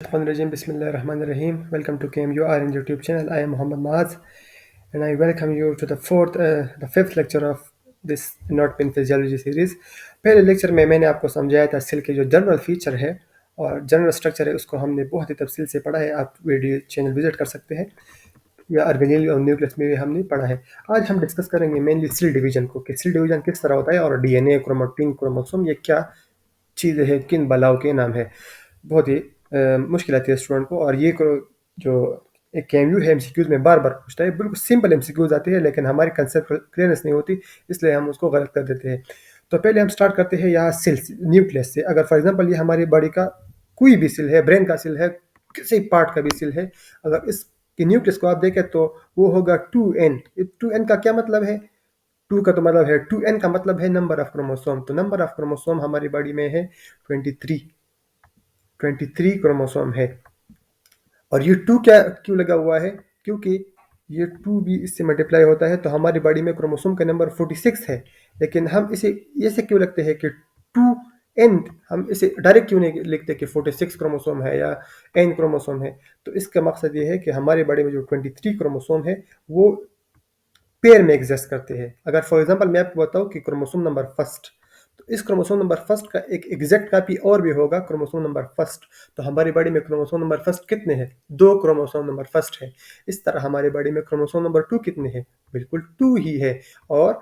Shaitanirrajim. Bismillahirrahmanirrahim. Welcome to KMUR in YouTube channel. I am Muhammad Maaz and I welcome you to the fifth lecture of this Not Pin Physiology series. पहले lecture में मैंने आपको समझाया था cell के जो general feature है और जनरल स्ट्रक्चर है उसको हमने बहुत ही तफसील से पढ़ा है। आप वीडियो चैनल विजिट कर सकते हैं या ऑर्गेनेल और न्यूक्लियस में भी हमने पढ़ा है। आज हम डिस्कस करेंगे मेनली सेल डिवीजन को कि सेल डिवीजन किस तरह होता है और डीएनए, क्रोमैटिन, क्रोमोसोम ये क्या चीज़ें हैं, किन बलाओं के नाम है। बहुत ही मुश्किल आती है स्टूडेंट को और ये जो एक केएमयू है एमसीक्यूज में बार बार पूछता है। बिल्कुल सिंपल एमसीक्यूज आती है लेकिन हमारी कंसेप्ट क्लियरनेस नहीं होती, इसलिए हम उसको गलत कर देते हैं। तो पहले हम स्टार्ट करते हैं यहाँ सेल्स न्यूक्लियस से। अगर फॉर एग्जांपल ये हमारी बॉडी का कोई भी सेल है, ब्रेन का सेल है, किसी पार्ट का भी सेल है, अगर इसके न्यूक्लियस को आप देखें तो वो होगा 2n। 2n का क्या मतलब है? 2 का तो मतलब है 2n का मतलब है नंबर ऑफ क्रोमोसोम। तो नंबर ऑफ क्रोमोसोम हमारी बॉडी में है 23 क्रोमोसोम है। और ये 2 क्या क्यों लगा हुआ है? क्योंकि ये 2 भी इससे मल्टीप्लाई होता है तो हमारी बॉडी में क्रोमोसोम का नंबर 46 है। लेकिन हम इसे ऐसे क्यों लिखते हैं कि 2n, हम इसे डायरेक्ट क्यों नहीं लिखते कि 46 क्रोमोसोम है या n क्रोमोसोम है? तो इसका मकसद ये है कि हमारी बॉडी में जो 23 क्रोमोसोम है वो पेयर में एग्जिस्ट करते हैं। अगर फॉर एग्जांपल मैं आपको बताऊं कि क्रोमोसोम नंबर फर्स्ट, तो इस क्रोमोसोम नंबर फर्स्ट का एक एग्जैक्ट कॉपी और भी होगा क्रोमोसोम नंबर फर्स्ट। तो हमारी बॉडी में क्रोमोसोम नंबर फर्स्ट कितने हैं? 2 क्रोमोसोम नंबर फर्स्ट है। इस तरह हमारी बॉडी में क्रोमोसोम नंबर 2 कितने हैं? बिल्कुल 2 ही है। और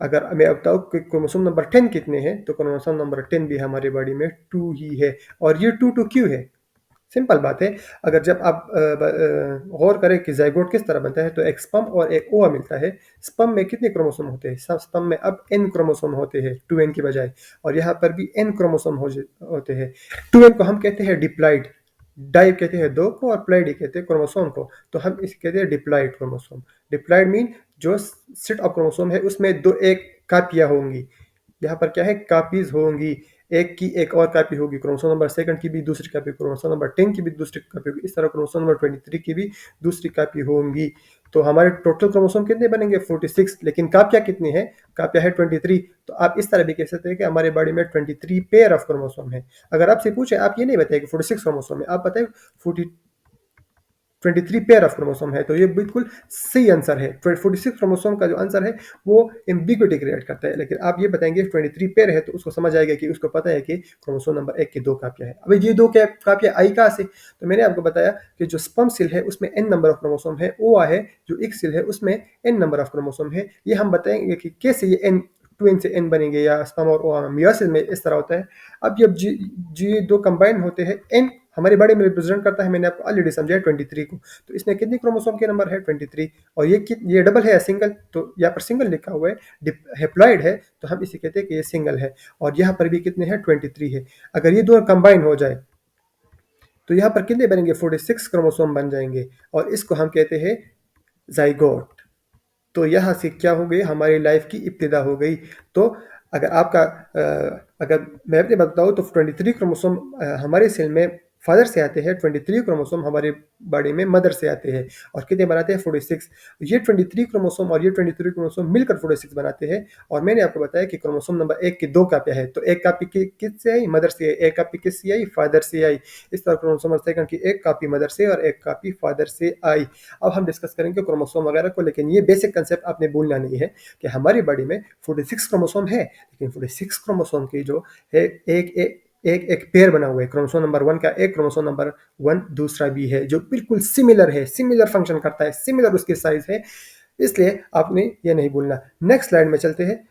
अगर मैं बताऊं कि क्रोमोसोम नंबर 10 कितने हैं, तो क्रोमोसोम नंबर 10 भी हमारी बॉडी में 2 ही है। और ये 2 क्यों है? सिंपल बात है। अगर जब आप गौर करें कि ज़ाइगोट किस तरह बनता है, तो एक स्पर्म और एक ओवा मिलता है। स्पर्म में कितने क्रोमोसोम होते हैं? सब स्पर्म में अब n क्रोमोसोम होते हैं 2n की बजाय, और यहाँ पर भी n क्रोमोसोम होते हैं। 2n को हम कहते हैं डिप्लॉइड, डाई कहते हैं 2 को और प्लाइड कहते हैं क्रोमोसोम को। तो हम इसे कहते हैं डिप्लॉइड क्रोमोसोम। डिप्लॉइड मीन जो सेट ऑफ क्रोमोसोम है उसमें दो एक कापियाँ होंगी। यहाँ पर क्या है? कापीज होंगी। एक की एक और कॉपी होगी, क्रोमोसोम नंबर सेकंड की भी दूसरी कॉपी, क्रोमोसोम नंबर 10 की भी दूसरी कॉपी होगी। इस तरह क्रोमोसोम नंबर 23 की भी दूसरी कॉपी होंगी। तो हमारे टोटल क्रोमोसोम कितने बनेंगे? 46, लेकिन कापियाँ कितनी है? कापियाँ है 23। तो आप इस तरह भी कह सकते हैं कि हमारे बॉडी में 23 पेयर ऑफ क्रोमोसोम है। अगर आपसे पूछे, आप ये नहीं बताए कि 46 क्रोमोसोम है, आप बताए 23 पेयर ऑफ क्रोमोसोम है, तो ये बिल्कुल सही आंसर है। 46 क्रोमोसोम का जो आंसर है वो एम्बिग्युइटी क्रिएट करता है। लेकिन आप ये बताएंगे 23 पेयर है तो उसको समझ आएगा कि उसको पता है कि क्रोमोसोम नंबर 1 की 2 कापियाँ है। अब ये 2 कापियाँ आई कहाँ से? तो मैंने आपको बताया कि जो स्पर्म सेल है उसमें n नंबर ऑफ क्रोमोसोम है, ओवा है जो एक सेल है उसमें n नंबर ऑफ क्रोमोसोम है। ये हम बताएंगे कि कैसे ये n 2n से n बनेंगे, या स्पर्म और ओवा में मियोसिस में इस तरह होता है। अब जब जी दो कंबाइन होते हैं, n हमारी बॉडी में रिप्रेजेंट करता है, मैंने आपको ऑलरेडी समझाया 23 को। तो इसमें कितने क्रोमोसोम के नंबर है? 23। और ये डबल है या सिंगल? तो यहाँ पर सिंगल लिखा हुआ है। हेप्लॉइड है तो हम इसे कहते हैं कि ये सिंगल है। और यहाँ पर भी कितने हैं? 23 है। अगर ये दोनों कंबाइन हो जाए तो यहाँ पर कितने बनेंगे? 46 क्रोमोसोम बन जाएंगे और इसको हम कहते हैं जाइगोट। तो यहाँ से क्या हो गई? हमारी लाइफ की इब्तिदा हो गई। तो अगर आपका अगर मैं अपनी बात बताऊँ तो 23 क्रोमोसोम हमारे सेल में फादर से आते हैं, 23 क्रोमोसोम हमारे बॉडी में मदर से आते हैं। और कितने बनाते हैं? 46। ये 23 क्रोमोसोम और ये 23 क्रोमोसोम मिलकर 46 बनाते हैं। और मैंने आपको बताया कि क्रोमोसोम नंबर 1 की 2 कापियाँ है, तो एक कापी किससे आई? मदर से आई। एक कापी किससे आई? फादर से आई। इस तरह क्रोमोसोम नंबर सेकंड की एक कापी मदर से और एक कापी फादर से आई। अब हम डिस्कस करेंगे क्रोमोसोम वगैरह को, लेकिन ये बेसिक कंसेप्ट आपने भूलना नहीं है कि हमारी बॉडी में 46 क्रोमोसोम है, लेकिन 46 क्रोमोसोम की जो है एक पेयर बना हुआ है। क्रोमोसोम नंबर 1 का एक, क्रोमोसोम नंबर 1 दूसरा भी है जो बिल्कुल सिमिलर है, सिमिलर फंक्शन करता है, सिमिलर उसकी साइज है, इसलिए आपने ये नहीं भूलना। नेक्स्ट स्लाइड में चलते हैं।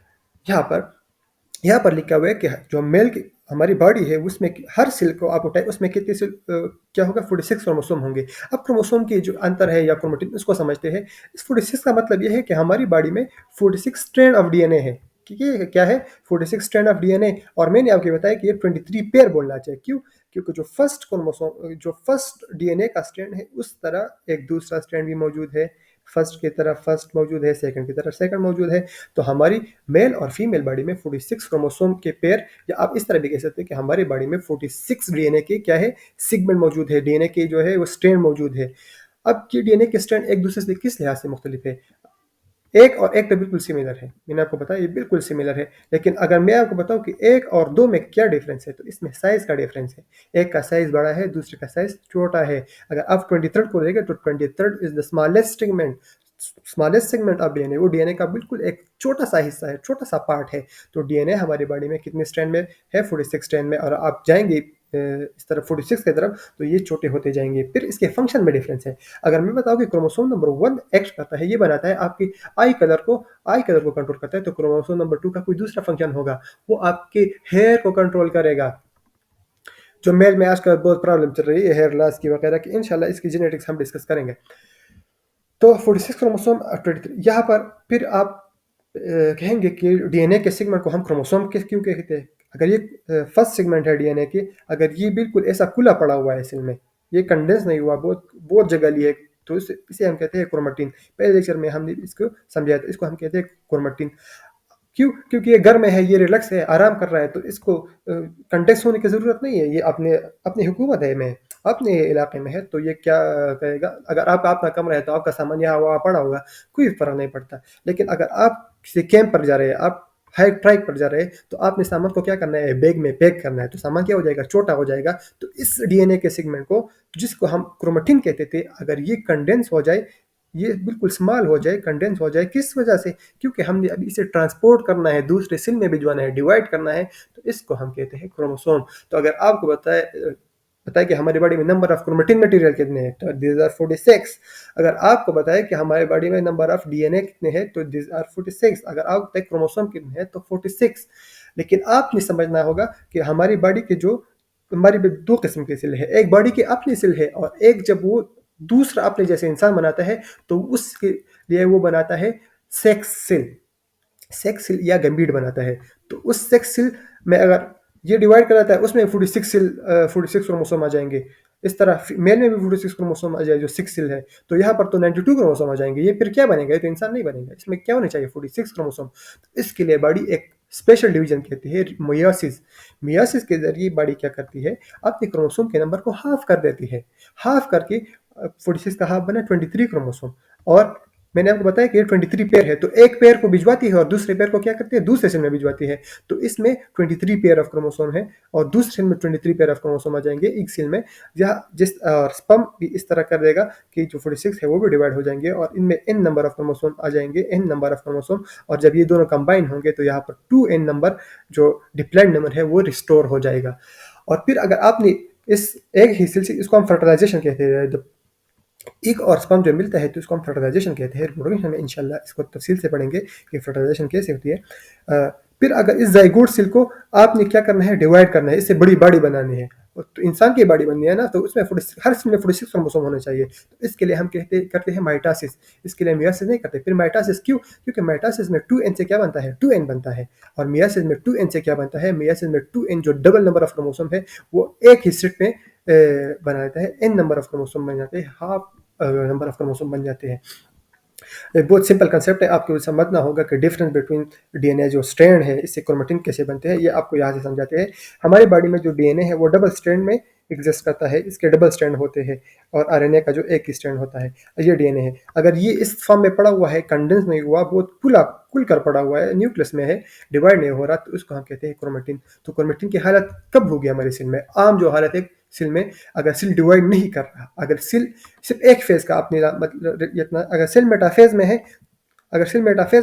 यहाँ पर लिखा हुआ है कि जो मेल की हमारी बॉडी है उसमें हर सेल को आप उठाए उसमें कितने सेल क्या होगा? 46 क्रोमोसोम होंगे। अब क्रोमोसोम की जो अंतर है या क्रोमेटिन, उसको समझते हैं। इस 46 का मतलब यह है कि हमारी बॉडी में 46 स्ट्रैंड ऑफ डीएनए है। कि ये क्या है? 46 स्ट्रैंड ऑफ डीएनए। और मैंने आपको बताया कि ये 23 पेयर बोलना चाहिए। क्यों? क्योंकि जो फर्स्ट डीएनए का स्ट्रैंड है उस तरह एक दूसरा स्ट्रैंड भी मौजूद है। फर्स्ट की तरह फर्स्ट मौजूद है, सेकंड की तरह सेकंड मौजूद है। तो हमारी मेल और फीमेल बॉडी में 46 क्रोमोसोम के पेयर, या आप इस तरह भी कह सकते हैं कि हमारी बॉडी में 46 डीएनए के क्या है? सेगमेंट मौजूद है। डीएनए के जो है वो स्ट्रैंड मौजूद है। अब ये डीएनए के स्ट्रैंड एक दूसरे से किस लिहाज से मुख्तलिफ है? 1 और 1 तो बिल्कुल सिमिलर है। मैंने आपको बताया ये बिल्कुल सिमिलर है। लेकिन अगर मैं आपको बताऊँ कि 1 और 2 में क्या डिफ़रेंस है, तो इसमें साइज़ का डिफ़रेंस है। एक का साइज़ बड़ा है, दूसरे का साइज़ छोटा है। अगर आप 23rd को लेंगे तो 23rd is the smallest segment of DNA. वो डीएनए का बिल्कुल एक छोटा-सा हिस्सा है, छोटा-सा पार्ट है। तो डीएनए हमारी बॉडी में कितने स्ट्रैंड में है? 46 स्ट्रैंड में। और आप जाएँगे इस तरफ 46 की तरफ, तो ये छोटे होते जाएँगे। फिर इसके फंक्शन में डिफ़रेंस है। अगर मैं बताऊँ कि क्रोमोसोम नंबर 1 एक्ट करता है, ये बनाता है आपकी आई कलर को कंट्रोल करता है, तो क्रोमोसोम नंबर 2 का कोई दूसरा फंक्शन होगा, वो आपके हेयर को कंट्रोल करेगा। जो मेल में आजकल बहुत प्रॉब्लम चल रही है हेयर लॉस की वगैरह की, इंशाल्लाह इसकी जेनेटिक्स हम डिस्कस करेंगे। तो 46 क्रोमोसोम 23 यहाँ पर फिर आप कहेंगे कि डीएनए के सेगमेंट को हम क्रोमोसोम के क्यों कहते हैं? अगर ये फर्स्ट सेगमेंट है डीएनए की, अगर ये बिल्कुल ऐसा खुला पड़ा हुआ है सेल में, ये कंडेंस नहीं हुआ, बहुत बहुत जगह ली है, तो इसे हम कहते हैं क्रोमेटिन। पहले लेक्चर में हमने इसको समझाया था, इसको हम कहते हैं क्रोमेटिन। क्यों? क्योंकि ये घर में है, ये रिलैक्स है, आराम कर रहा है, तो इसको कंटेक्स्ट होने की ज़रूरत नहीं है। ये अपने अपनी हुकूमत है में, अपने इलाके में है, तो ये क्या कहेगा? अगर आपका अपना कमरा है, तो आपका सामान यहाँ वहाँ पड़ा होगा, कोई फ़र्क नहीं पड़ता। लेकिन अगर आप किसी कैंप पर जा रहे हैं, आप हाइक ट्राइक पर जा रहे हैं, तो आपने सामान को क्या करना है? बैग में पैक करना है, तो सामान क्या हो जाएगा? छोटा हो जाएगा। तो इस डीएनए के सेगमेंट को, जिसको हम क्रोमेटिन कहते थे, अगर ये कंडेंस हो जाए, ये बिल्कुल स्मॉल हो जाए, कंडेंस हो जाए, किस वजह से? क्योंकि हमने अभी इसे ट्रांसपोर्ट करना है, दूसरे सेल में भिजवाना है, डिवाइड करना है, तो इसको हम कहते हैं क्रोमोसोम। तो अगर आपको बताए कि हमारी बॉडी में नंबर ऑफ क्रोमेटिन मटेरियल कितने हैं, तो दीज आर 46। अगर आपको बताए कि हमारी बॉडी में नंबर ऑफ डीएनए कितने हैं, तो दीज आर 46। अगर आपको बताए क्रोमोसोम कितने हैं, तो 46। लेकिन आपने समझना होगा कि हमारी में दो किस्म के सेल है। एक बॉडी के अपने सेल है, और एक जब वो दूसरा अपने जैसे इंसान बनाता है, तो उसके लिए वो बनाता है सेक्स सेल। सेक्स सेल या गैमीट बनाता है। तो उस सेक्स सेल में अगर ये डिवाइड कराता है, उसमें 46 क्रोमोसोम आ जाएंगे। इस तरह मेल में भी 46 क्रोमोसोम आ जाए, जो 6 सेल है। तो यहाँ पर तो 92 क्रोमोसोम आ जाएंगे। ये फिर क्या बनेगा? ये तो इंसान नहीं बनेगा। इसमें क्या होने चाहिए? 46 क्रोमोसोम। तो इसके लिए बॉडी एक स्पेशल डिवीजन कहती है, मियोसिस। मियोसिस के जरिए बॉडी क्या करती है? अपने क्रोमोसोम के नंबर को हाफ कर देती है। हाफ करके 46 का हाफ बना 23 क्रोमोसोम। और मैंने आपको बताया कि 23 पेयर है, तो एक पेयर को भिजवाती है और दूसरे पेयर को क्या करती है? दूसरे सेल में भिजवाती है। तो इसमें 23 पेयर ऑफ क्रोमोसोम है, और दूसरे सेल में 23 पेयर ऑफ क्रोमोसोम आ जाएंगे एक सेल में। जहाँ जिस स्पर्म भी इस तरह कर देगा कि जो 46 है वो भी डिवाइड हो जाएंगे, और इनमें n नंबर ऑफ क्रोमोसोम आ जाएंगे, n नंबर ऑफ क्रोमोसोम। और जब ये दोनों कंबाइन होंगे, तो यहाँ पर 2n नंबर, जो डिप्लॉइड नंबर है, वो रिस्टोर हो जाएगा। और फिर अगर आपने इस एक ही सेल से, इसको हम फर्टिलाइजेशन कहते हैं, एक और स्पर्म जो मिलता है, तो इसको हम फर्टिलाइजेशन कहते हैं। रिप्रोडक्शन में इंशाल्लाह इसको तफसील से पढ़ेंगे कि फर्टिलाइजेशन कैसे होती है। फिर अगर इस जाइगोट सेल को आपने क्या करना है? डिवाइड करना है, इससे बड़ी बॉडी बनानी है। तो इंसान की बॉडी बननी है ना, तो उसमें 46 हर सेल में 46 क्रोमोसोम होने चाहिए। तो इसके लिए हम करते हैं माइटोसिस। इसके लिए मियोसिस नहीं करते। फिर माइटोसिस क्यों? क्योंकि माइटोसिस में 2n से क्या बनता है? 2n बनता है। और मियोसिस में 2n से क्या बनता है? मियोसिस में 2n जो डबल नंबर ऑफ क्रोमोसोम है, वो एक ही सेट में बना देता है। n नंबर ऑफ क्रोमोसोम बन जाते हैं, हाफ नंबर ऑफ क्रोमोसोम बन जाते हैं। एक बहुत सिंपल कंसेप्ट है, आपको समझना होगा कि डिफरेंस बिटवीन डीएनए जो स्ट्रैंड है, इससे क्रोमेटिन कैसे बनते हैं, ये आपको यहाँ से समझाते हैं। हमारी बॉडी में जो डीएनए है, वो डबल स्ट्रैंड में एग्जिस्ट करता है। इसके डबल स्ट्रैंड होते हैं, और आरएनए का जो एक ही स्ट्रैंड होता है, ये डीएनए है। अगर ये इस फॉर्म में पड़ा हुआ है, कंडेंस नहीं हुआ, बहुत खुल कर पड़ा हुआ है, न्यूक्लियस में है, डिवाइड नहीं हो रहा, तो उसको हम कहते हैं क्रोमेटिन। तो क्रोमेटिन की हालत कब होगी हमारे सेल में? आम जो हालत है सेल में, अगर सेल डिवाइड नहीं कर रहा, अगर सेल सिर्फ एक फेज का, आपने मतलब इतना, अगर सेल मेटाफेज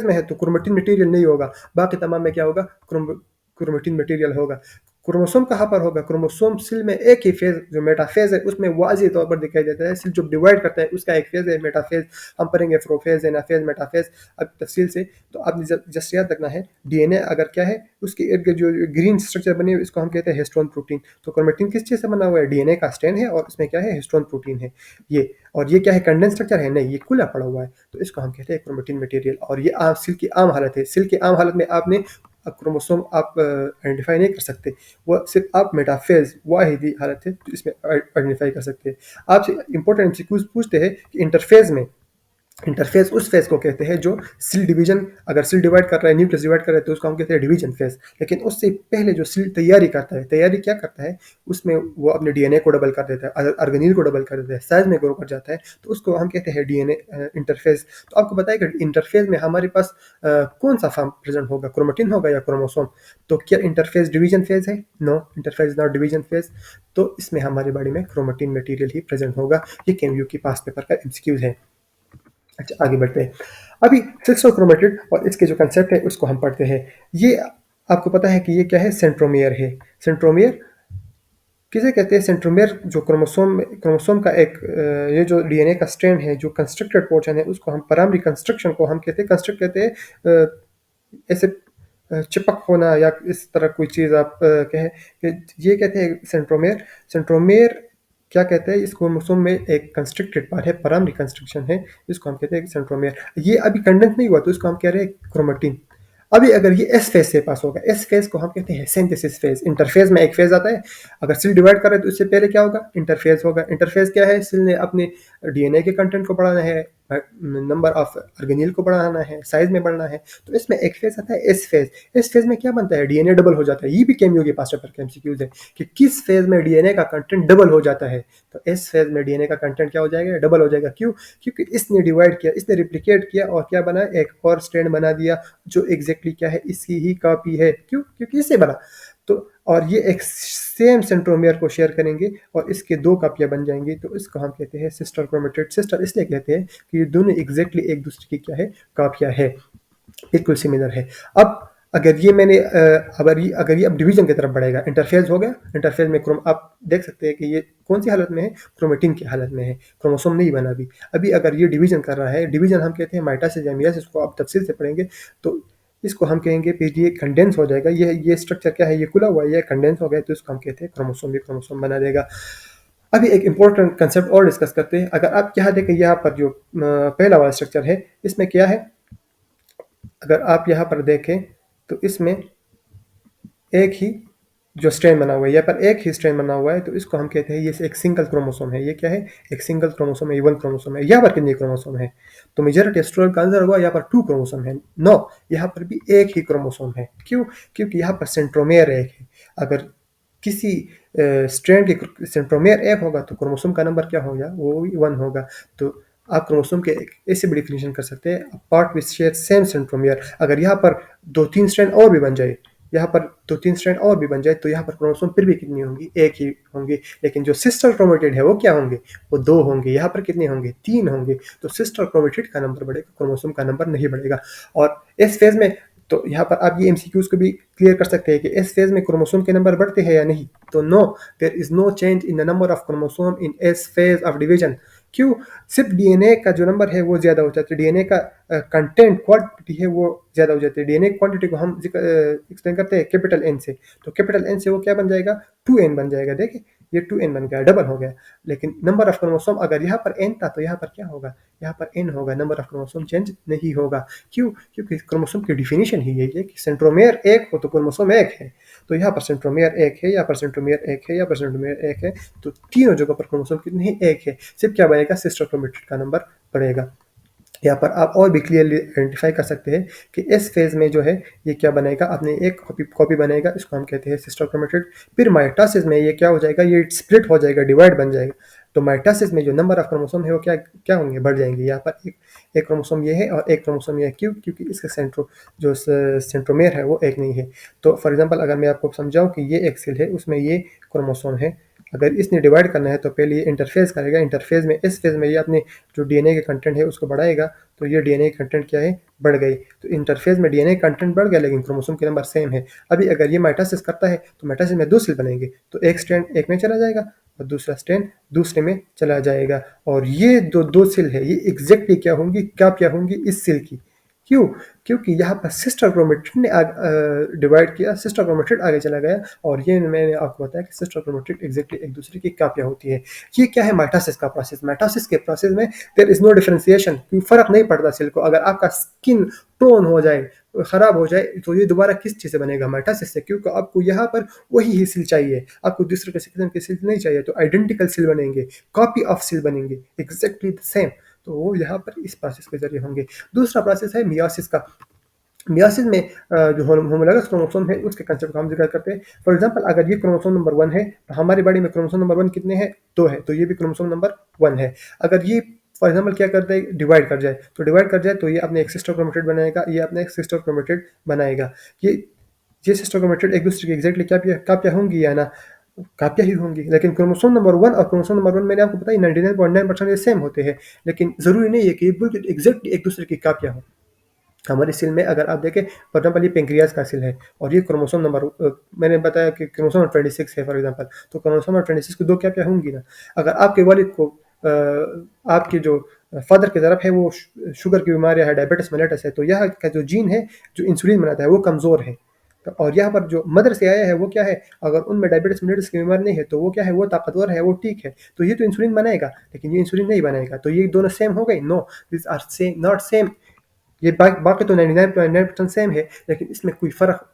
में है, तो क्रोमेटिन मटेरियल नहीं होगा। बाकी तमाम में क्या होगा? क्रोमेटिन मटेरियल होगा। क्रोमोसोम कहाँ पर होगा? क्रोमोसोम सेल में एक ही फेज, जो मेटाफेज है, उसमें वाज़ेह तौर पर दिखाई देता है। सेल जो डिवाइड करता है, उसका एक फेज है मेटाफेज। हम पढ़ेंगे प्रोफेज, एनाफेज, मेटाफेज अब तफसील से। तो आपने जस्ट याद रखना है, डीएनए अगर क्या है, उसके इर्द गिर्द जो ग्रीन स्ट्रक्चर बनी है, इसको हम कहते हैं हिस्टोन प्रोटीन। तो क्रोमेटिन किस चीज़ से बना हुआ है? डीएनए का स्ट्रैंड है, और उसमें क्या है? हिस्टोन प्रोटीन है ये। और ये क्या है? कंडेंस स्ट्रक्चर है? नहीं, ये खुला पड़ा हुआ है। तो इसको हम कहते हैं क्रोमेटिन मटेरियल। और ये सेल की आम हालत है। सेल की आम हालत में आपने क्रोमोसोम आप आइडेंटिफाई नहीं कर सकते, वो सिर्फ आप मेटाफेज वाहिदी हालत है तो इसमें आइडेंटिफाई कर सकते हैं। आपसे इंपॉर्टेंट एमसीक्यूज पूछते हैं कि इंटरफेज में इंटरफ़ेज़ उस फ़ेज़ को कहते हैं जो सेल डिवीज़न, अगर सेल डिवाइड कर रहा है, न्यूक्लियस डिवाइड कर रहा है, तो उसको हम कहते हैं डिवीज़न फ़ेज़। लेकिन उससे पहले जो सेल तैयारी करता है, तैयारी क्या करता है, उसमें वो अपने डीएनए को डबल कर देता है, ऑर्गेनील को डबल कर देता है, साइज़ में ग्रो कर जाता है, तो उसको हम कहते हैं डीएनए इंटरफ़ेज़। तो आपको पता है कि इंटरफ़ेज़ में हमारे पास कौन-सा फ़ॉर्म प्रेज़ेंट होगा, क्रोमैटिन होगा या क्रोमोसोम? तो क्या इंटरफ़ेज़ डिवीज़न फ़ेज़ है? No, interphase is not division phase. तो इसमें हमारी बॉडी में क्रोमैटिन मटीरियल ही प्रेज़ेंट होगा। ये केएमयू की पास्ट पेपर का एमसीक्यूज़ है। अच्छा, आगे बढ़ते हैं। अभी सेक्सुअल क्रोमैटिड और इसके जो कंसेप्ट है उसको हम पढ़ते हैं। ये आपको पता है कि ये क्या है? सेंट्रोमियर है। सेंट्रोमियर किसे कहते हैं? सेंट्रोमियर जो क्रोमोसोम का एक ये जो डीएनए का स्ट्रैंड है, जो कंस्ट्रक्टेड पोर्शन है, उसको हम प्राइमरी कंस्ट्रक्शन को हम कहते हैं, कंस्ट्रक्ट कहते हैं ऐसे चिपक होना या इस तरह कोई चीज़ आप कहें कि ये कहते हैं सेंट्रोमियर। सेंट्रोमियर क्या कहते हैं? इस क्रोमोसोम में एक कंस्ट्रक्टेड पार्ट है, प्राइमरी कंस्ट्रक्शन है, इसको हम कहते हैं सेंट्रोमियर। ये अभी कंडेंस नहीं हुआ तो इसको हम कह रहे हैं क्रोमैटिन। अभी अगर ये एस फेज से पास होगा, एस फेज को हम कहते हैं सिंथेसिस फेज। इंटरफेज में एक फेज आता है, अगर सेल डिवाइड कर रहे हैं तो इससे पहले क्या होगा? इंटरफेज होगा। इंटरफेज क्या है? सेल ने अपने डीएनए के कंटेंट को बढ़ाना है, नंबर ऑफ ऑर्गेनील को बढ़ाना है, साइज में बढ़ना है, तो इसमें एक फेज आता है एस फेज। एस फेज में क्या बनता है? डीएनए डबल हो जाता है। ये भी केएमयू के पास पेपर के एमसीक्यूज है कि किस फेज में डीएनए का कंटेंट डबल हो जाता है। तो एस फेज में डीएनए का कंटेंट क्या हो जाएगा? डबल हो जाएगा। क्यों? क्योंकि इसने डिवाइड किया, इसने रिप्लिकेट किया और क्या बना? एक और स्ट्रैंड बना दिया जो एग्जैक्टली क्या है? इसकी ही कॉपी है। क्यों? क्योंकि इससे बना। तो और ये एक सेम सेंट्रोमियर को शेयर करेंगे और इसके दो कापियां बन जाएंगी, तो इसको हम कहते हैं सिस्टर क्रोमेटिड। सिस्टर इसलिए कहते हैं कि ये दोनों एग्जैक्टली एक दूसरे की क्या है? कापियां है, बिल्कुल सिमिलर है। अब अगर ये मैंने अगर ये अब डिवीजन की तरफ बढ़ेगा, इंटरफेज हो गया। इंटरफेज में क्रोम आप देख सकते हैं कि ये कौन सी हालत में है? क्रोमेटिन की हालत में है, क्रोमोसोम नहीं बना अभी। अभी अगर ये डिवीजन कर रहा है, डिवीजन हम कहते हैं माइटोसिस या मियोसिस, इसको आप तफसील से पढ़ेंगे तो इसको हम कहेंगे फिर ये कंडेंस हो जाएगा। ये स्ट्रक्चर क्या है? ये खुला हुआ है, ये कंडेंस हो गया, तो इसको हम कहते हैं क्रोमोसोम। भी क्रोमोसोम बना देगा। अभी एक इंपॉर्टेंट कंसेप्ट और डिस्कस करते हैं। अगर आप यहाँ देखें, यहाँ पर जो पहला वाला स्ट्रक्चर है, इसमें क्या है? अगर आप यहाँ पर देखें तो इसमें एक ही जो स्ट्रैंड बना हुआ है, यहाँ पर एक ही स्ट्रैंड बना हुआ है, तो इसको हम कहते हैं ये एक सिंगल क्रोमोसोम है। ये क्या है? एक सिंगल क्रोमोसोम है, वन क्रोमोसोम है। यहाँ पर कितने क्रोमोसोम है? तो मेजॉरिटी स्टूडेंट का आंसर हुआ यहाँ पर 2 क्रोमोसोम है। नो, यहाँ पर भी एक ही क्रोमोसोम है। क्यों? क्योंकि यहाँ पर सेंट्रोमेयर एक है। अगर किसी स्ट्रैंड के सेंट्रोमेयर एक होगा तो क्रोमोसोम का नंबर क्या होगा? वो भी 1 होगा। तो आप क्रोमोसोम के एक ऐसे भी डिफिनेशन कर सकते हैं, part which share same centromere. अगर यहाँ पर 2-3 स्ट्रैंड और भी बन जाए, यहाँ पर 2-3 स्ट्रैंड और भी बन जाए, तो यहाँ पर क्रोमोसोम फिर भी कितनी होंगी? एक ही होंगी। लेकिन जो सिस्टर क्रोमेटिड है वो क्या होंगे? वो 2 होंगे। यहाँ पर कितने होंगे? 3 होंगे। तो सिस्टर क्रोमेटिड का नंबर बढ़ेगा, क्रोमोसोम का नंबर नहीं बढ़ेगा। और इस फेज में तो यहाँ पर आप ये एमसीक्यूज को भी क्लियर कर सकते हैं कि इस फेज में क्रोमोसोम के नंबर बढ़ते हैं या नहीं। तो no, there is no change in the number of chromosome in S phase of division. क्यों? सिर्फ डीएनए का जो नंबर है वो ज़्यादा हो जाता है, डीएनए का कंटेंट क्वांटिटी है वो ज़्यादा हो जाती है। डीएनए क्वांटिटी को हम एक्सप्लेन करते हैं कैपिटल एन से, तो कैपिटल एन से वो क्या बन जाएगा? 2n बन जाएगा। देखिए ये 2n बन गया, डबल हो गया। लेकिन नंबर ऑफ क्रोमोसोम अगर यहाँ पर n था तो यहाँ पर क्या होगा? यहाँ पर n होगा, नंबर ऑफ क्रोमोसोम चेंज नहीं होगा। क्यों? क्योंकि क्रोमोसोम की डिफिनीशन ही यही है कि सेंट्रोमेयर एक हो तो क्रोमोसोम एक है। तो यहाँ पर सेंट्रोमेयर एक है, यहाँ पर सेंट्रोमेयर एक है, यहाँ पर सेंट्रोमेयर एक है, तो तीनों जगह पर क्रोमोसोम कितने हैं? एक है। सिर्फ क्या बनेगा? सिस्टर क्रोमेटिड का नंबर बढ़ेगा। यहाँ पर आप और भी क्लियरली आइडेंटिफाई कर सकते हैं कि इस फेज में जो है ये क्या बनेगा? अपने एक कॉपी बनेगा, इसको हम कहते हैं सिस्टर क्रोमेटिड। फिर माइटोसिस में ये क्या हो जाएगा? ये स्प्लिट हो जाएगा, डिवाइड बन जाएगा। तो माइटोसिस में जो नंबर ऑफ क्रोमोसोम है वो क्या क्या होंगे? बढ़ जाएंगे। यहाँ पर एक क्रोमोसोम ये है और एक क्रोमोसोम ये है। क्यों? क्योंकि इसका सेंट्रोमेयर है वो एक नहीं है। तो फॉर एग्जाम्पल अगर मैं आपको समझाऊँ कि ये एक सेल है, उसमें ये क्रोमोसोम है, अगर इसने डिवाइड करना है तो पहले ये इंटरफेज करेगा। इंटरफेज में इस फेज में ये अपने जो डीएनए के कंटेंट है उसको बढ़ाएगा, तो ये डीएनए कंटेंट क्या है? बढ़ गई। तो इंटरफेज में डीएनए कंटेंट बढ़ गया लेकिन क्रोमोसोम के नंबर सेम है। अभी अगर ये माइटोसिस करता है तो माइटोसिस में 2 सेल बनेंगे, तो एक स्ट्रैंड एक में चला जाएगा और दूसरा स्ट्रैंड दूसरे में चला जाएगा। और ये जो 2 सेल है ये एग्जैक्टली क्या होंगी? क्या होंगी इस सेल की। क्यों? क्योंकि यहाँ पर सिस्टर क्रोमेटिड ने डिवाइड किया, सिस्टर क्रोमेटिड आगे चला गया और ये मैंने आपको बताया कि सिस्टर क्रोमेटिड एग्जैक्टली एक दूसरे की कापियाँ होती है। ये क्या है? माइटोसिस का प्रोसेस। माइटोसिस के प्रोसेस में देयर इज नो डिफरेंशिएशन, कोई फर्क नहीं पड़ता सेल को। अगर आपका स्किन टोन हो जाए, खराब हो जाए, तो ये दोबारा किस चीज़ से बनेगा? माइटोसिस से। क्योंकि आपको यहाँ पर वही ही सेल चाहिए, आपको दूसरे किस्म के सेल नहीं चाहिए, तो आइडेंटिकल सेल बनेंगे, कॉपी ऑफ सेल बनेंगे, एग्जैक्टली द सेम। तो वो यहाँ पर इस प्रोसेस के ज़रिए होंगे। दूसरा प्रोसेस है मियोसिस का। मियोसिस में जो होमोलॉगस क्रोमोसोम है उसके कंसेप्ट का हम ज़िक्र करते हैं। फॉर एग्ज़ाम्पल अगर ये क्रोमोसोम नंबर 1 है, तो हमारी बॉडी में क्रोमोसोम नंबर 1 कितने हैं? 2 है, तो ये भी क्रोमोसोम नंबर 1 है। अगर ये फॉर एग्ज़ाम्पल क्या करता है, डिवाइड कर जाए, तो डिवाइड कर जाए तो ये अपने एक सिस्टर क्रोमेटिड बनाएगा, ये अपने एक सिस्टर क्रोमेटिड बनाएगा। ये ये सिस्टर क्रोमेटिड एक दूसरे की एग्जैक्टली कापियाँ होंगी या ना? कापियाँ ही होंगी। लेकिन क्रोमोसोम नंबर 1 और क्रोमोसोम नंबर 1 मैंने आपको बताया 99.9% ये सेम होते हैं, लेकिन ज़रूरी नहीं है कि ये बिल्कुल एग्जैक्टली एक दूसरे की कापियाँ हों। हमारे सेल में अगर आप देखें, फॉर एग्जाम्पल ये पेंक्रियाज का सेल है और ये क्रोमोसोम नंबर मैंने बताया कि क्रोमोसोम नंबर 26 है फॉर एग्जाम्पल, तो क्रोमोसोम नंबर 26 की दो क्या क्या होंगी ना। अगर आपके वालिद को आपके जो फादर की तरफ है वो शुगर की बीमारी है, डायबिटीज मेलिटस है, तो यह का जो जीन है जो इंसुलिन बनाता है वो कमज़ोर है। और यहाँ पर जो मदर से आया है वो क्या है, अगर उनमें डायबिटीज मेलिटस की बीमारी नहीं है तो वो क्या है, वो ताकतवर है, वो ठीक है, तो ये तो इंसुलिन बनाएगा, लेकिन ये इंसुलिन नहीं बनाएगा। तो ये दोनों सेम हो गए? No, this are same not same. ये बाकी तो 99.9% सेम है, लेकिन इसमें कोई फ़र्क,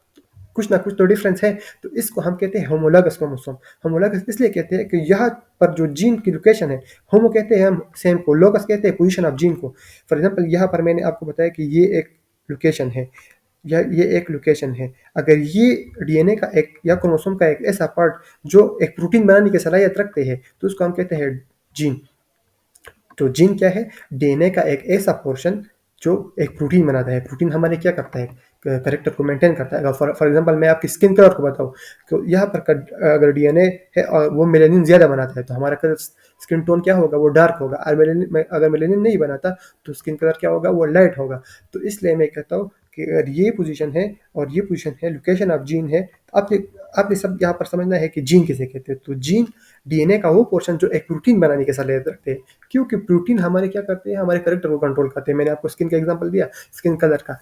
कुछ ना कुछ तो डिफरेंस है। तो इसको हम कहते हैं होमोलॉगस क्रोमोसोम। होमोलॉगस इसलिए कहते हैं कि यहाँ पर जो जीन की लोकेशन है, होमो कहते हैं हम सेम को, लोकस कहते हैं पोजीशन ऑफ जीन को। फॉर एग्जांपल यहाँ पर मैंने आपको बताया कि ये एक लोकेशन है, या ये एक लोकेशन है। अगर ये डीएनए का एक या क्रोमोसोम का एक ऐसा पार्ट जो एक प्रोटीन बनाने की सलाहियत रखते हैं, तो उसको हम कहते हैं जीन। तो जीन क्या है? डीएनए का एक ऐसा पोर्शन जो एक प्रोटीन बनाता है। प्रोटीन हमारे क्या करता है? कैरेक्टर को मेंटेन करता है। अगर फॉर एग्जांपल मैं आपकी स्किन कलर को बताऊं, तो यहाँ पर अगर डीएनए है और वो मेलेनिन ज़्यादा बनाता है, तो हमारा कलर स्किन टोन क्या होगा? वो डार्क होगा। और मेलेनिन अगर मेलेनिन नहीं बनाता तो स्किन कलर क्या होगा? वो लाइट होगा। तो इसलिए मैं कहता हूँ कि अगर ये पोजीशन है और ये पोजीशन है, लोकेशन ऑफ जीन है, तो आपने आपने सब यहाँ पर समझना है कि जीन किसे कहते हैं। तो जीन डीएनए का वो पोर्शन जो एक प्रोटीन बनाने की सलाहियत रखते हैं, क्योंकि प्रोटीन हमारे क्या करते हैं? हमारे कैरेक्टर को कंट्रोल करते हैं। मैंने आपको स्किन का एग्जांपल दिया, स्किन कलर का।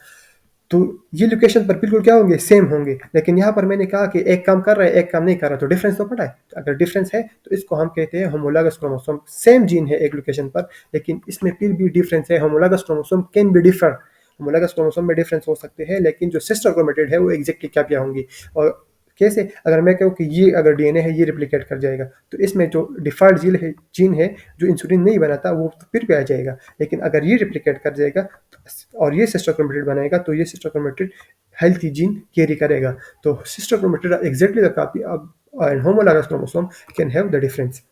तो ये लोकेशन पर बिल्कुल क्या होंगे? सेम होंगे। लेकिन यहाँ पर मैंने कहा कि एक काम कर रहा है, एक काम नहीं कर रहा, तो डिफरेंस तो पता है। अगर डिफरेंस है तो इसको हम कहते हैं होमोलॉगस क्रोमोसोम। सेम जीन है एक लोकेशन पर, लेकिन इसमें फिर भी डिफरेंस है। Homologous chromosome can be differ. Homologous chromosome में डिफरेंस हो सकते हैं, लेकिन जो सिस्टर क्रोमेटिड है वो एग्जैक्टली क्या होंगी। और कैसे? अगर मैं कहूँ कि ये अगर डीएनए है, ये रिप्लिकेट कर जाएगा, तो इसमें जो डिफ़ॉल्ट जीन है जो इंसुलिन नहीं बनाता, वो तो फिर भी आ जाएगा। लेकिन अगर ये रिप्लिकेट कर जाएगा और ये सिस्टर क्रोमेटिड बनाएगा, तो ये sister chromatid healthy gene carry करेगा। तो sister chromatid are exactly the copy of and homologous chromosome can have the difference.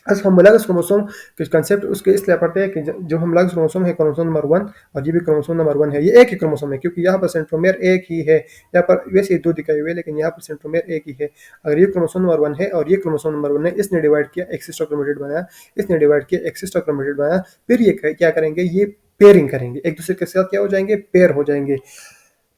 बस होमोलॉगस क्रोमोसोम के कंसेप्ट उसके इसलिए पढ़ते हैं कि जो होमोलॉगस क्रोमोसोम है क्रोमोसोम नंबर 1, और ये भी क्रोमोसोम नंबर 1 है, ये एक ही क्रोमोसोम है, क्योंकि यहाँ पर सेंट्रोमेयर एक ही है। यहाँ पर वैसे ही 2 दिखाए हुए हैं, लेकिन यहाँ पर सेंट्रोमेयर एक ही है। अगर ये क्रोमोसोम नंबर 1 है और ये क्रोमोसोम नंबर 1 है, इसने डिवाइड किया, एक सिस्टर क्रोमेटिड बनाया, इसने डिवाइड किया, एक सिस्टर क्रोमेटिड बनाया, फिर ये क्या करेंगे? ये पेयरिंग करेंगे, एक दूसरे के साथ क्या हो जाएंगे? पेयर हो जाएंगे।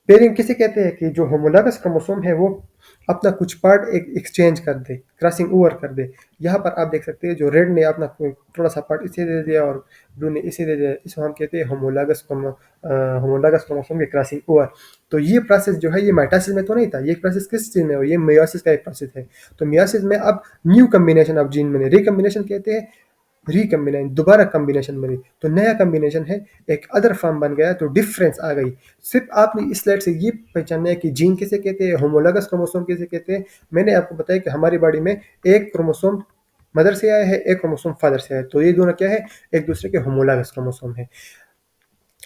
पेयरिंग किसे कहते हैं? कि जो होमोलॉगस क्रोमोसोम है वो अपना कुछ पार्ट एक एक्सचेंज कर दे, क्रॉसिंग ओवर कर दे। यहाँ पर आप देख सकते हैं जो रेड ने अपना थोड़ा सा पार्ट इसे दे दिया और ब्लू ने इसे दे दिया, इसको हम कहते हैं होमोलॉगस क्रोमोसोम के क्रॉसिंग ओवर। तो ये प्रोसेस जो है ये माइटोसिस में तो नहीं था, ये प्रोसेस किस चीज़ में हो? ये मेयोसिस का एक प्रोसेस है। तो मेयोसिस में अब न्यू कम्बिनेशन ऑफ जीन बने, रिकम्बिनेशन कहते हैं, रिकम्बिनेशन दोबारा कम्बिनेशन बनी, तो नया कम्बिनेशन है, एक अदर फॉर्म बन गया, तो डिफरेंस आ गई। सिर्फ आपने इस स्लाइड से ये पहचानना है कि जीन किसे कहते हैं, होमोलॉगस क्रोमोसोम किसे कहते हैं। मैंने आपको बताया कि हमारी बॉडी में एक क्रोमोसोम मदर से आया है, एक क्रोमोसोम फादर से आया है, तो ये दोनों क्या है? एक दूसरे के होमोलॉगस क्रोमोसोम है।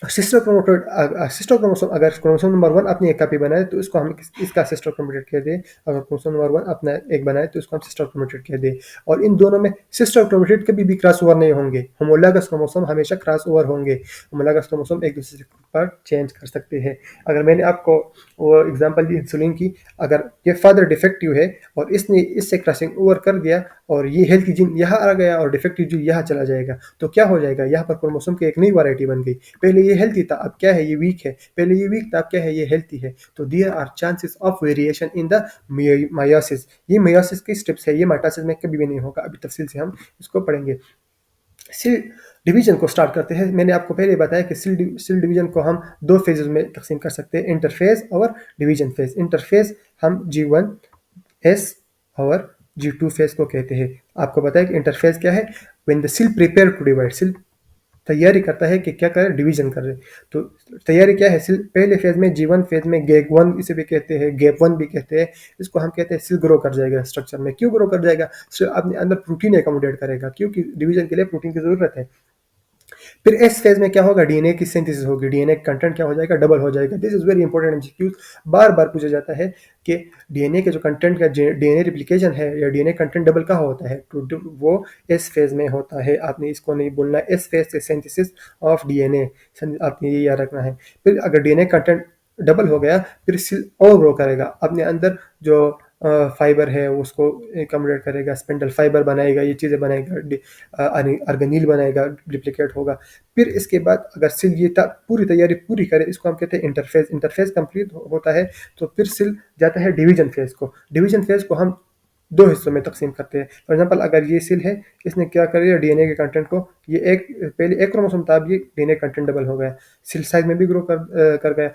सिस्टर क्रोमोसोम अगर क्रोमोसोम नंबर 1 अपनी एक कॉपी बनाए तो इसको हम इसका सिस्टर क्रोमेटिड कह दें। अगर क्रोमोसोम नंबर 1 अपना एक बनाए तो इसको हम सिस्टर क्रोमेटिड कह दें। और इन दोनों में सिस्टर क्रोमेटिड कभी भी क्रॉस ओवर नहीं होंगे। होमोलॉगस क्रोमोसोम हमेशा क्रॉस ओवर होंगे। होमोलॉगस क्रोमोसोम एक दूसरे पर चेंज कर सकते हैं। अगर मैंने आपको वो एग्जांपल दी इंसुलिन की, अगर ये फादर डिफेक्टिव है और इसने इससे क्रॉसिंग ओवर कर दिया और ये हेल्थी जीन यहाँ आ गया और डिफेक्टिव जीन यहाँ चला जाएगा, तो क्या हो जाएगा? यहाँ पर क्रोमोसोम की एक नई वैरायटी बन गई। पहले ये हेल्थी था, अब क्या है? ये वीक है। पहले ये वीक था, अब क्या है? ये हेल्थी है। तो there are chances of variation in the meiosis. ये मायोसिस की स्टेप्स है, ये माइटोसिस में कभी भी नहीं होगा। अभी तफसील से हम इसको पढ़ेंगे। सेल डिवीजन को स्टार्ट करते हैं। मैंने आपको पहले बताया कि सेल डिवीजन को हम दो फेजेस में तकसीम कर सकते हैं, इंटरफेज और डिवीजन फेज। इंटरफेज हम G1 S और G2 फेज को कहते हैं। आपको बताया कि इंटरफेज क्या है? When the cell prepare to divide, cell तैयारी करता है कि क्या करे? डिवीजन करे। तो तैयारी क्या है? सेल पहले फेज में G1 फेज में गैप 1 इसे भी कहते हैं, गैप 1 भी कहते हैं। इसको हम कहते हैं सेल ग्रो कर जाएगा स्ट्रक्चर में। क्यों ग्रो कर जाएगा? सेल अपने अंदर प्रोटीन एकोमोडेट करेगा, क्योंकि डिवीजन के लिए प्रोटीन की जरूरत है। फिर एस फेज में क्या होगा, डीएनए की सिंथेसिस होगी, डीएनए कंटेंट क्या हो जाएगा, डबल हो जाएगा। This is very important MCQs, बार बार पूछा जाता है कि डीएनए के जो कंटेंट का डीएनए रिप्लिकेशन है या डीएनए कंटेंट डबल का होता है, तो वो एस फेज में होता है। आपने इसको नहीं बोलना, एस फेज से सिंथेसिस ऑफ डीएनए, आपने ये याद रखना है। फिर अगर डीएनए कंटेंट डबल हो गया, फिर सेल और ग्रो करेगा, अपने अंदर जो फाइबर है उसको कम्युलेट करेगा, स्पिंडल फाइबर बनाएगा, ये चीज़ें बनाएगा, अर्गेनील बनाएगा, रिप्लिकेट होगा। फिर इसके बाद अगर सेल ये पूरी तैयारी पूरी करे, इसको हम कहते हैं इंटरफेज। इंटरफेज कंप्लीट होता है तो फिर सेल जाता है डिवीजन फेज को। डिवीजन फेज को हम दो हिस्सों में तकसीम करते हैं। फॉर एग्जांपल अगर ये सेल है, इसने क्या करेगा, डीएनए के कंटेंट को, ये एक पहले एक क्रोमोसोम था, अब ये डीएनए कंटेंट डबल हो गया, सेल साइज में भी ग्रो कर गया।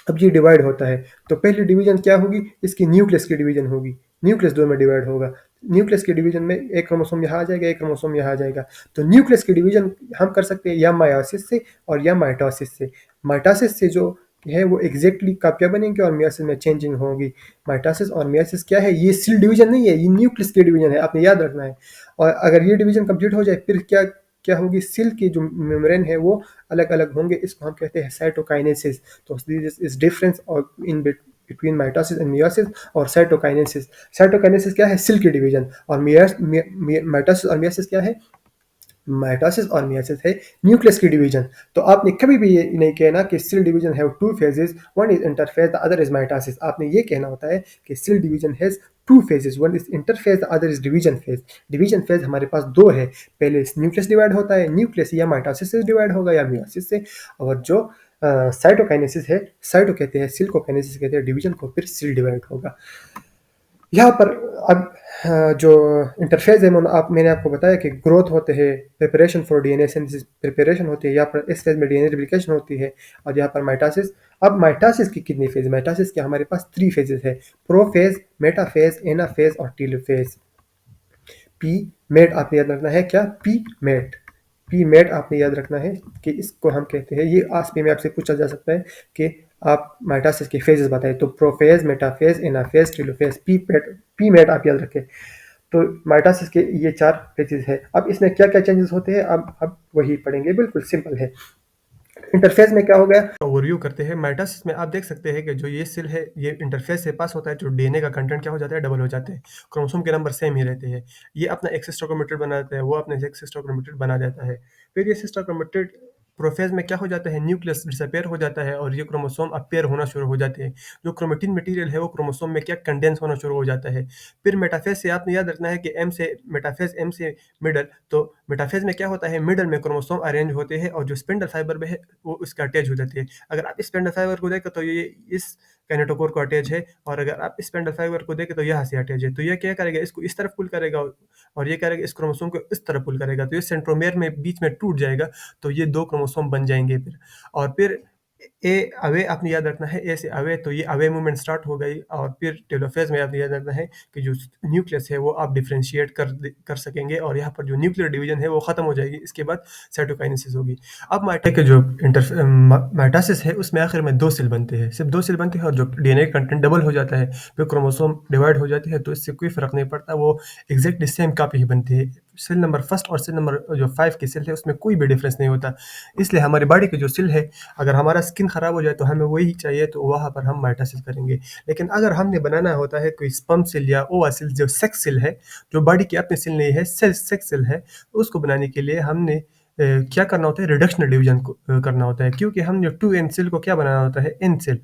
अब ये डिवाइड होता है तो पहली डिवीजन क्या होगी, इसकी न्यूक्लियस की डिवीजन होगी। न्यूक्लियस दो में डिवाइड होगा। न्यूक्लियस की डिवीजन में एक क्रोमोसोम यहाँ आ जाएगा, एक क्रोमोसोम यहाँ आ जाएगा। तो न्यूक्लियस की डिवीजन हम कर सकते हैं या मायोसिस से और या माइटोसिस से। माइटोसिस से जो है वो एग्जैक्टली कापियाँ बनेंगी और मियोसिस में चेंजिंग होगी। माइटोसिस और मियोसिस क्या है, ये सेल डिवीजन नहीं है, ये न्यूक्लियस की डिवीजन है, आपने याद रखना है। और अगर ये डिवीजन कंप्लीट हो जाए, फिर क्या क्या होगी, सेल की जो मेम्ब्रेन है वो अलग अलग होंगे, इसको हम कहते हैं साइटोकाइनेसिस। तो दिस इज डिफरेंस और in between mitosis and meiosis और साइटोकाइनेसिस। साइटोकाइनेसिस क्या है, सेल की डिवीजन, और माइटोसिस और मियोसिस क्या है, माइटोसिस और मियोसिस है न्यूक्लियस की डिवीजन। तो आपने कभी भी ये नहीं कहना कि cell division have two phases, one is interphase the other is mitosis. आपने ये कहना होता है कि cell division has two phases, one is interphase the other is division phase. Division phase हमारे पास दो है, पहले न्यूक्लियस डिवाइड होता है, न्यूक्लियस या माइटोसिस से डिवाइड होगा या मियोसिस से। और जो साइटोकाइनेसिस है, साइटो कहते हैं, सेल को काइनेसिस कहते हैं डिवीजन को, फिर सेल डिवाइड होगा। यहाँ पर अब जो इंटरफेज है, मैंने आपको बताया कि ग्रोथ होते हैं, preparation for DNA synthesis preparation होती है, यहाँ पर इस फेज में डीएनए रिप्लिकेशन होती है, और यहाँ पर माइटोसिस। अब माइटोसिस की कितनी फेज, माइटोसिस के हमारे पास 3 फेजेस है, प्रोफेज, मेटाफेज, एनाफेज और टीलोफेज। पी मेट आपने याद रखना है, क्या, पी मेट। पी मेट आपने याद रखना है कि इसको हम कहते हैं, ये आसपी में आपसे पूछा जा सकता है कि आप माइटोसिस के फेजेस बताएं, तो prophase, metaphase, anaphase, telophase. P met आप याद रखें। तो माइटोसिस के ये 4 फेजेस है। अब इसमें क्या क्या चेंजेस होते हैं, अब वही पढ़ेंगे, बिल्कुल सिंपल है। इंटरफेस में क्या हो गया, ओवरव्यू करते हैं। माइटोसिस में आप देख सकते हैं कि जो ये सेल है, ये इंटरफेस से पास होता है, जो डीएनए का कंटेंट क्या हो जाता है, डबल हो जाते हैं, क्रोमोसोम के नंबर सेम ही रहते हैं। ये अपना एक सिस्टर क्रोमेटिड बना देता है, वो अपने एक सिस्टर क्रोमेटिड बना देता है। फिर ये सिस्टर क्रोमेटिड प्रोफेज में क्या हो जाता है, न्यूक्लियस डिसअपेयर हो जाता है और ये क्रोमोसोम अपेयर होना शुरू हो जाते हैं। जो क्रोमेटिन मटेरियल है वो क्रोमोसोम में क्या कंडेंस होना शुरू हो जाता है। फिर मेटाफेज से आपने याद रखना है कि एम से मेटाफेज, एम से मिडल। तो मेटाफेज में क्या होता है, मिडल में क्रोमोसोम अरेंज होते हैं और जो स्पिंडल फाइबर में है वो उसका अटैच हो जाती है। अगर आप स्पेंडल फाइबर को देखें तो ये इस कैनेटोकोर को अटैच है, और अगर आप स्पेंडल फाइबर को देखें तो यहाँ से अटैच है। तो ये क्या करेगा, इसको इस तरफ पुल करेगा और ये करेगा इस क्रोमोसोम को इस तरफ पुल करेगा, तो ये सेंट्रोमेयर में बीच में टूट जाएगा, तो ये 2 क्रोमोसोम बन जाएंगे फिर। और फिर ए अवे आपने याद रखना है, ए से अवे, तो ये अवे मूवमेंट स्टार्ट हो गई। और फिर टेलोफेज में आपने याद रखना है कि जो न्यूक्लियस है वो आप डिफरेंशिएट कर सकेंगे, और यहाँ पर जो न्यूक्लियर डिवीजन है वो खत्म हो जाएगी। इसके बाद साइटोकाइनेसिस होगी। अब माइटोसिस के जो माइटोसिस है उसमें आखिर में 2 सेल बनते हैं, सिर्फ 2 सेल बनते हैं, और जो डीएनए कंटेंट डबल हो जाता है, फिर क्रोमोसोम डिवाइड हो जाती है, तो इससे कोई फर्क नहीं पड़ता, वो एग्जैक्टली सेम कॉपी ही बनती है। सेल नंबर फर्स्ट और सेल नंबर जो 5 की सेल है उसमें कोई भी डिफरेंस नहीं होता। इसलिए हमारी बॉडी की जो सेल है, अगर हमारा स्किन खराब हो जाए तो हमें वही चाहिए, तो वहाँ पर हम माइटोसिस करेंगे। लेकिन अगर हमने बनाना होता है कोई स्पर्म सेल या ओवा सेल, जो सेक्स सेल है, जो बॉडी की अपनी सेल नहीं है, सेक्स सेल है, उसको बनाने के लिए हमने क्या करना होता है, रिडक्शनल डिवीजन को करना होता है, क्योंकि हमने 2 एन सेल को क्या बनाना होता है, एन सेल।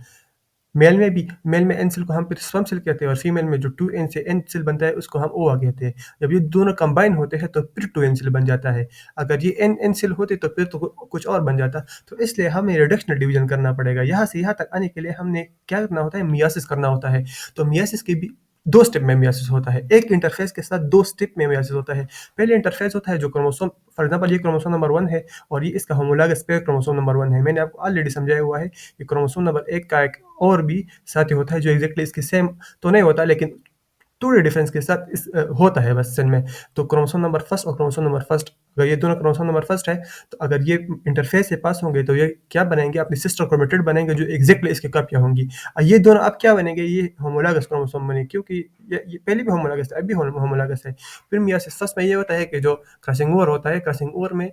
मेल में एन सेल को हम फिर स्पर्म सेल कहते हैं, और फीमेल में जो 2 एन से एन सेल बनता है उसको हम ओवा कहते हैं। जब ये दोनों कंबाइन होते हैं तो फिर 2 एन सेल बन जाता है। अगर ये एन एन सेल होते तो फिर तो कुछ और बन जाता। तो इसलिए हमें रिडक्शनल डिवीजन करना पड़ेगा। यहाँ से यहाँ तक आने के लिए हमने क्या करना होता है, मियासिस करना होता है। तो मियासिस के भी 2 स्टेप में मियासिस होता है, एक इंटरफेस के साथ 2 स्टेप में मियासिस होता है। पहले इंटरफेस होता है जो क्रोमोसोम, फॉर एग्जांपल ये क्रोमोसोम नंबर 1 है और ये इसका होमोलॉगस पेयर क्रोमोसोम नंबर 1 है। मैंने आपको ऑलरेडी समझाया हुआ है कि क्रोमोसोम नंबर 1 का एक और भी साथी होता है जो एग्जैक्टली इसके सेम तो नहीं होता, लेकिन थोड़े डिफरेंस के साथ होता है बस सेल में। तो क्रोमोसोम नंबर फर्स्ट और क्रोमोसोम नंबर फर्स्ट अगर ये दोनों क्रोमोसोम नंबर फर्स्ट है, तो अगर ये इंटरफेस से पास होंगे तो ये क्या बनेंगे, अपनी सिस्टर क्रोमेटिड बनेंगे जो एग्जैक्टली इसकी कॉपियाँ होंगी। ये दोनों अब क्या बनेंगे, ये होमोलॉगस क्रोमोसोम बने, क्योंकि ये पहले भी होमोलॉगस था, अब भी होमोलॉगस है। फिर मियोसिस फर्स्ट में ये होता है कि जो क्रॉसिंग ओवर होता है, क्रॉसिंग ओवर में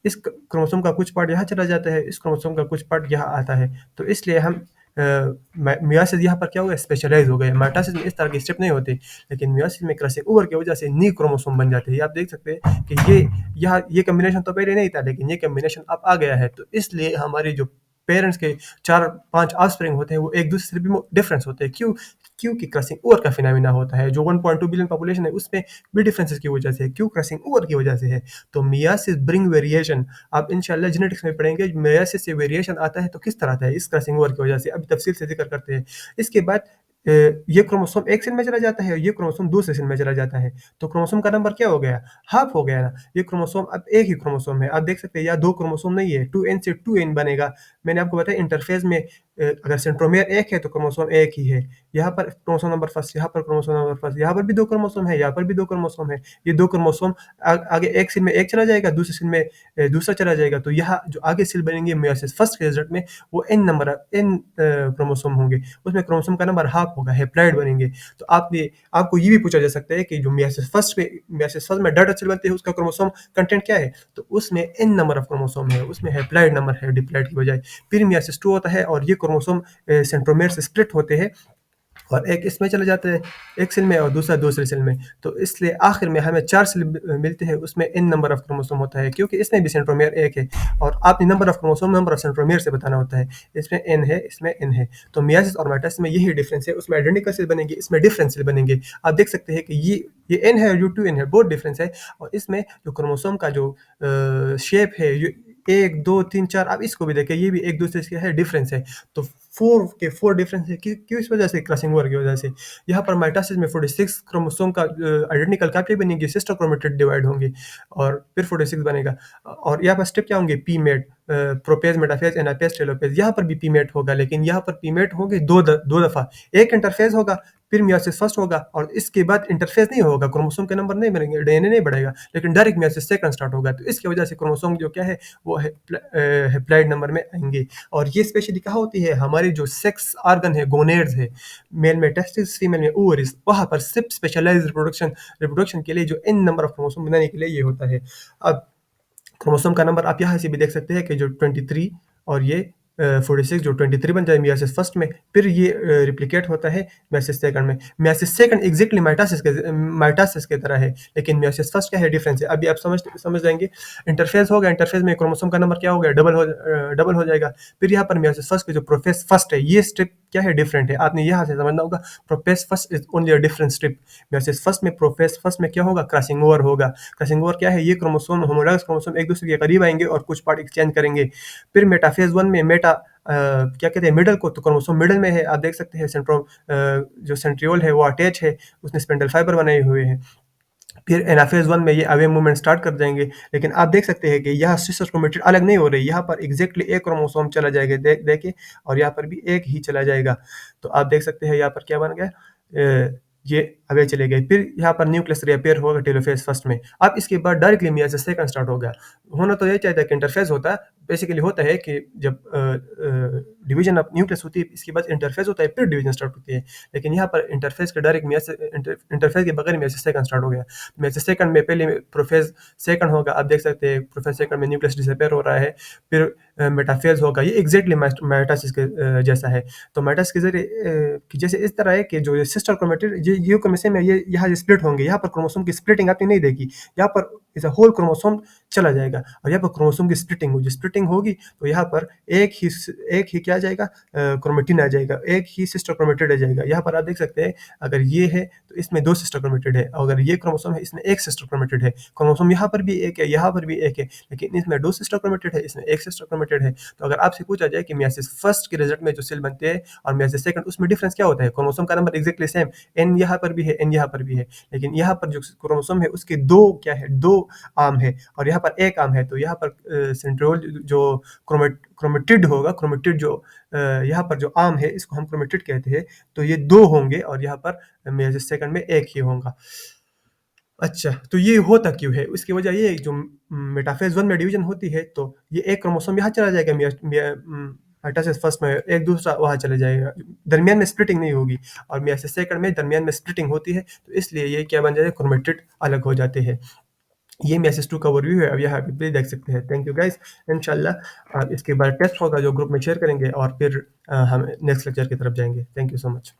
इस क्रोमोसोम का कुछ पार्ट यहाँ चला जाता है, इस क्रोमोसोम का कुछ पार्ट यहाँ आता है। तो इसलिए हम मियोसिस यहाँ पर क्या हो गया, स्पेशलाइज हो गए। माइटोसिस में इस तरह की स्टेप नहीं होती, लेकिन मियोसिस में क्रॉसिंग ओवर की वजह से न्यू क्रोमोसोम बन जाते हैं। ये आप देख सकते हैं कि ये कॉम्बिनेशन तो पहले नहीं था, लेकिन ये कॉम्बिनेशन अब आ गया है। तो इसलिए हमारी जो पेरेंट्स के 4-5 ऑफस्प्रिंग होते हैं वो एक दूसरे से भी डिफरेंस होते हैं। क्यों? क्योंकि क्रॉसिंग ओवर का फिनोमेना होता है। जो 1.2 बिलियन पॉपुलेशन है उसमें भी डिफरेंसेस की वजह से है। क्यों? क्रॉसिंग ओवर की वजह से है। तो मियोसिस ब्रिंग वेरिएशन, आप इंशाल्लाह जेनेटिक्स में पढ़ेंगे, मियोसिस से वेरिएशन आता है तो किस तरह आता है, इस क्रॉसिंग ओवर की वजह से। अभी तफसील से जिक्र करते हैं। इसके बाद ये क्रोमोसोम एक सेल में चला जाता है, ये क्रोमोसोम दूसरे सेल में चला जाता है। तो क्रोमोसोम का नंबर क्या हो गया, हाफ हो गया ना। ये क्रोमोसोम अब एक ही क्रोमोसोम है, आप देख सकते हैं, या दो क्रोमोसोम नहीं है, 2n से 2n बनेगा। मैंने आपको बताया इंटरफेज में अगर सेंट्रोमियर एक है तो क्रोमोसोम एक ही है। यहाँ पर क्रोमोसोम नंबर फर्स्ट, यहाँ पर क्रोमोसोम नंबर फर्स्ट, यहाँ पर भी दो क्रोमोसोम है, यहाँ पर भी दो क्रोमोसोम है। ये दो क्रोमोसोम आगे एक सेल में एक चला जाएगा, दूसरे सेल में दूसरा चला जाएगा। तो यहाँ जो आगे सेल बनेंगे मियोसिस फर्स्ट के रिजल्ट में, वो एन क्रोमोसोम होंगे, उसमें क्रोमोसोम का नंबर हाफ होगा, हैप्लॉइड बनेंगे। तो आपको ये भी पूछा जा सकता है कि जो मियोसिस फर्स्ट में डॉटर सेल बनते हैं उसका क्रोमोसोम कंटेंट क्या है, तो उसमें एन नंबर ऑफ क्रोमोसोम है, उसमें हैप्लॉइड नंबर है डिप्लॉइड की बजाय। फिर मियोसिस टू होता है और ये क्रोमोसोम सेंट्रोमेयर से स्प्लिट होते हैं और एक इसमें चले जाते हैं एक सेल में और दूसरा दूसरे सेल में। तो इसलिए आखिर में हमें 4 सेल मिलते हैं, उसमें एन नंबर ऑफ क्रोमोसोम होता है, क्योंकि इसमें भी सेंट्रोमियर एक है और आपने number of chromosome number of centromere से बताना होता है। इसमें एन है, इसमें एन है। तो मियोसिस और माइटोसिस में यही डिफरेंस है, उसमें आइडेंटिकल सेल बनेंगे, इसमें डिफरेंट सेल बनेंगे। आप देख सकते हैं कि ये एन है और यू टू एन है, बहुत डिफरेंस है। और इसमें जो क्रोमोसोम का जो शेप है, एक दो तीन चार, आप इसको भी देखें, ये भी एक दूसरे से है डिफरेंस है। तो 4 डिफरेंस है, किस वजह से, क्रॉसिंग ओवर की वजह से। यहाँ पर माइटोसिस में 46 क्रोमोसोम का आइडेंटिकल कॉपी बनेगी, सिस्टर क्रोमेटिड डिवाइड होंगे और फिर 46 बनेगा। और यहाँ पर स्टेप क्या होंगे, P MAT, prophase, metaphase, anaphase, telophase. यहाँ पर भी पी मेट होगा, लेकिन यहाँ पर पी मेट होंगे दो दफा। एक इंटरफेज होगा, फिर मियोसिस फर्स्ट होगा और इसके बाद इंटरफेज नहीं होगा, क्रोमोसोम के नंबर नहीं बनेंगे, डीएनए नहीं बढ़ेगा, लेकिन डायरेक्ट मियोसिस सेकंड स्टार्ट होगा। तो इसकी वजह से क्रोमोसोम जो क्या है वो हैप्लॉइड नंबर में आएंगे। और ये स्पेशली कहाँ होती है, हमारी जो सेक्स ऑर्गन है, गोनेड्स है, मेल में टेस्टिस, फीमेल में ओवरीज, वहाँ पर सिर्फ स्पेशलाइज्ड रिप्रोडक्शन के लिए जो एन नंबर ऑफ क्रोमोसोम बनाने के लिए ये होता है। अब क्रोमोसोम का नंबर आप यहाँ से भी देख सकते हैं कि जो 23 और ये 46, जो 23 बन जाए मियोसिस फर्स्ट में, फिर ये रिप्लिकेट होता है मियोसिस सेकंड में। मियोसिस सेकंड एग्जैक्टली माइटोसिस की तरह है, लेकिन मियोसिस फर्स्ट क्या है, डिफरेंस है। अभी आप समझ जाएंगे। इंटरफेज होगा, इंटरफेज में क्रोमोसोम का नंबर क्या हो गया, डबल हो जाएगा। फिर यहाँ पर मियोसिस फर्स्ट के जो प्रोफेस फर्स्ट है, ये स्टेप क्या है, डिफरेंट है। आपने यहाँ से समझना होगा, profess first is only a different step. Meiosis first में प्रोफेस फर्स्ट में क्या होगा, क्रॉसिंग ओवर होगा। क्रॉसिंग ओवर क्या है, ये क्रोमोसोम, होमोलॉगस क्रोमोसोम एक दूसरे के करीब आएंगे और कुछ पार्ट एक्सचेंज करेंगे। फिर मेटाफेज वन में क्या कहते हैं, मिडल को, तो क्रोमोसोम मिडल में है, आप देख सकते हैं। जो सेंट्रियोल है वो अटैच है, उसने स्पेंडल फाइबर बनाए हुए हैं। फिर एनाफेज वन में ये अवे मूवमेंट स्टार्ट कर जाएंगे, लेकिन आप देख सकते हैं कि यहाँ सिस्टर क्रोमेटिड अलग नहीं हो रही, यहाँ पर एग्जैक्टली एक क्रोमोसोम चला जाएगा, देखिए, और यहाँ पर भी एक ही चला जाएगा। तो आप देख सकते हैं यहाँ पर क्या बन गया, ये अवे चले गए। फिर यहाँ पर न्यूक्लियस रिअपेयर होगा टेलोफेज फर्स्ट में। अब इसके बाद डायरेक्टली मियोसिस सेकंड स्टार्ट हो गया। होना तो ये चाहता है कि इंटरफेज होता है, बेसिकली होता है कि जब डिवीजन ऑफ न्यूक्लियस होती है, इसके बाद इंटरफेज होता है, फिर डिवीजन स्टार्ट होती है। लेकिन यहाँ पर इंटरफेज के डायरेक्ट इंटरफेज के बगैर मियोसिस सेकंड स्टार्ट हो गया। मियोसिस सेकंड में पहले प्रोफेज सेकंड होगा, आप देख सकते हैं प्रोफेज सेकंड में न्यूक्लियस डिसअपेयर हो रहा है। फिर मेटाफेज होगा, ये एग्जैक्टली माइटोसिस के जैसा है। तो माइटोसिस के जरिए कि जैसे इस तरह है कि जो सिस्टर क्रोमेटिड ये क्रोमोसोम है, ये यहाँ स्प्लिट होंगे। यहाँ पर क्रोमोसोम की स्प्लिटिंग आपने नहीं देखी, यहाँ पर इस होल क्रोमोसोम चला जाएगा और यहाँ पर क्रोमोसोम की स्प्लिटिंग होगी। तो यहाँ पर एक ही क्या आ जाएगा, क्रोमेटिन आ जाएगा, एक ही सिस्टर क्रोमेटिड आ जाएगा। यहाँ पर आप देख सकते हैं, अगर ये है तो इसमें दो सिस्टर क्रोमेटिड है, अगर ये क्रोमोसोम है इसमें एक सिस्टर क्रोमेटिड है। क्रोमोसोम यहाँ पर भी एक है, यहाँ पर भी एक है, लेकिन इसमें दो सिस्टर क्रोमेटिड है, इसमें एक सिस्टर क्रोमेटिड है। तो अगर आपसे पूछा जाए कि मियोसिस फर्स्ट के रिजल्ट में जो सेल बनते हैं और मियोसिस सेकंड, उसमें डिफरेंस क्या होता है, क्रोमोसोम का नंबर एक्जेक्टली सेम, एन यहाँ पर भी है, एन यहाँ पर भी है, लेकिन यहाँ पर जो क्रोमोसोम है उसके दो क्या है, दो आर्म है और यहाँ पर एक आर्म है। तो यहाँ पर सेंट्रियोल जो क्रोमेटिड होगा, क्रोमेटिड जो यहाँ पर जो आर्म है इसको हम क्रोमेटिड कहते हैं। तो ये दो होंगे और यहाँ पर मियोसिस सेकंड में एक ही होगा। अच्छा, तो ये होता क्यों है? उसकी वजह ये है जो मेटाफ़ेज़ 1 में डिवीज़न होती है, तो ये एक क्रोमोसोम यहाँ चला जाएगा माइटोसिस फर्स्ट में, एक दूसरा वहाँ चला जाएगा। दरमियान में स्प्लिटिंग नहीं होगी और मियोसिस सेकंड में दरमियान में स्प्लिटिंग होती है, तो इसलिए ये क्या बन जाता है, क्रोमेटिड अलग हो जाते हैं। ये मियोसिस 2 का ओवरव्यू है, अब यहाँ पे देख सकते हैं। थैंक यू गाइस, इंशाल्लाह इसके बाद टेस्ट होगा जो ग्रुप में शेयर करेंगे और फिर हम नेक्स्ट लेक्चर की तरफ जाएँगे। Thank you so much.